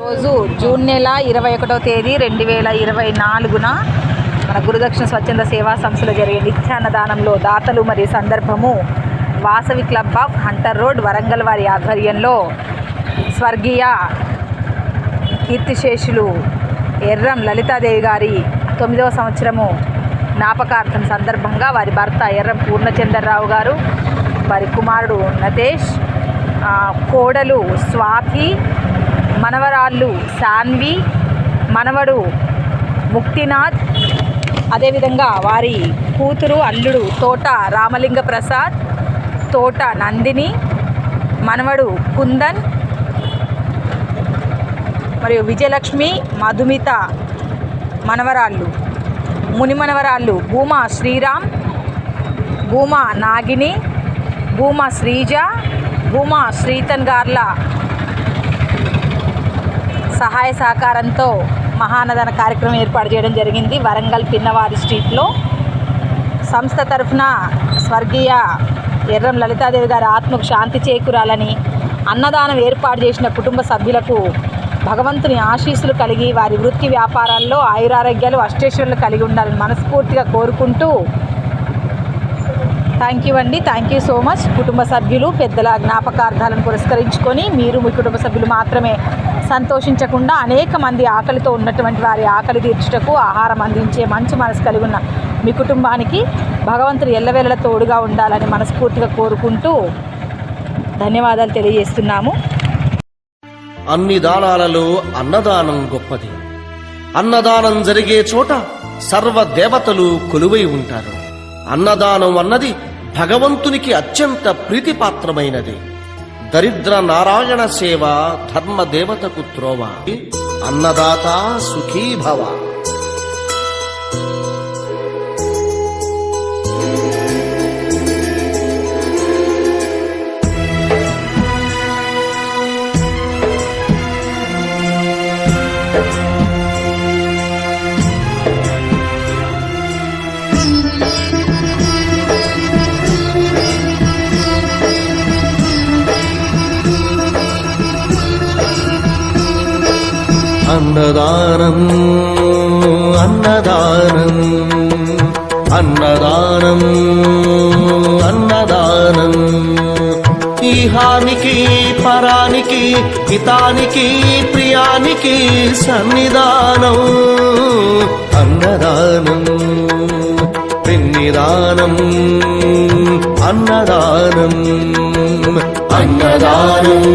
రోజు జూన్ నెల 21వ తేదీ 2024న మన గురుదక్షిణ స్వచ్ఛంద సేవా సంస్థలో జరిగే నిత్యాన్నదానంలో దాతలు మరియు సందర్భము Vasavi club of Hunter Road Warangal వారి ఆధ్వర్యంలో స్వర్గీయ కీర్తిశేషులు ఎర్రం లలితాదేవి గారి 9వ సంవత్సరము జ్ఞాపకార్థం సందర్భంగా వారి భర్త ఎర్రం పూర్ణచంద్రరావు గారు, వారి కుమారుడు నతేష్, కోడలు స్వాతి, మనవరాళ్ళు శాన్వి, మనవడు ముక్తినాథ్, అదేవిధంగా వారి కూతురు అల్లుడు తోట రామలింగ ప్రసాద్, తోట నందిని, మనవడు కుందన్ మరియు విజయలక్ష్మి, మధుమిత మనవరాళ్ళు, మునిమనవరాళ్ళు భూమా శ్రీరామ్, భూమా నాగిని, భూమా శ్రీజ, భూమా శ్రీతన్ గార్ల సహాయ సహకారంతో మహానదాన కార్యక్రమం ఏర్పాటు చేయడం జరిగింది. వరంగల్ పిన్నవారి స్ట్రీట్లో సంస్థ తరఫున స్వర్గీయ ఎర్రం లలితాదేవి గారి ఆత్మకు శాంతి చేకూరాలని, అన్నదానం ఏర్పాటు చేసిన కుటుంబ సభ్యులకు భగవంతుని ఆశీస్సులు కలిగి వారి వృత్తి వ్యాపారాల్లో ఆయురారోగ్యాలు అష్టైశ్వర్యాలు కలిగి ఉండాలని మనస్ఫూర్తిగా కోరుకుంటూ థ్యాంక్ యూ అండి. Thank you so much. కుటుంబ సభ్యులు పెద్దల జ్ఞాపకార్థాలను పురస్కరించుకొని మీరు మీ కుటుంబ సభ్యులు మాత్రమే సంతోషించకుండా అనేక మంది ఆకలితో ఉన్నటువంటి వారి ఆకలి తీర్చుటకు ఆహారం అందించే మంచి మనసు కలిగి ఉన్న మీ కుటుంబానికి భగవంతుడు ఎల్లవేళలా తోడుగా ఉండాలని మనస్ఫూర్తిగా కోరుకుంటూ ధన్యవాదాలు తెలియజేస్తున్నాము. అన్ని దానాలలో అన్నదానం గొప్పది. అన్నదానం జరిగే చోట సర్వ దేవతలు కొలువై ఉంటారు. అన్నదానం అన్నది భగవంతునికి అత్యంత ప్రీతిపాత్రమైనది. దరిద్ర నారాయణ సేవ ధర్మదేవతకు త్రోవ. అన్నదాత సుఖీభవ. అన్నదానం అన్నదానం అన్నదానం అన్నదానం ఈహానికి పరానికి హితానికి ప్రియానికి సన్నిధానం. అన్నదానం పిన్నిదానం అన్నదానం అన్నదానం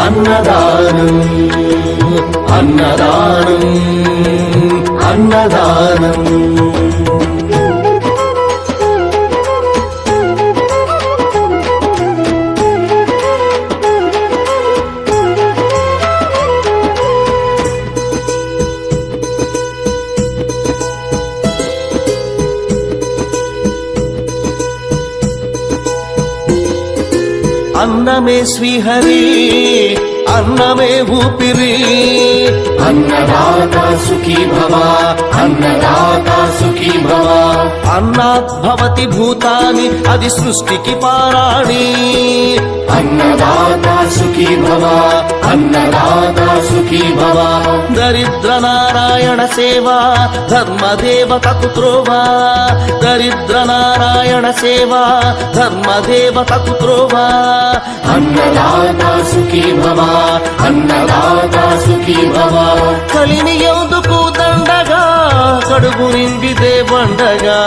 అన్నదానం అన్నదానం అన్నదానం. అన్నమే శ్రీహరి, అన్నమే ఊపిరి. అన్నదాత సుఖీ భవ, అన్నదాత సుఖీ భవ. అన్నాత్ భవతి భూతాని, అది సృష్టికి పారాణి. అన్నదాత సుఖీ భవ, అన్నదాత సుఖీ భవ. దరిద్ర నారాయణ సేవ ధర్మదేవతకు త్రోవ. దరిద్ర నారాయణ సేవ ధర్మదేవతకు త్రోవ. అన్నదాత సుఖీ భవ, అన్నదాత సుఖీ భవ. కలిని ఎందుకు దండగా, కడుగు నిండిదే బండగా.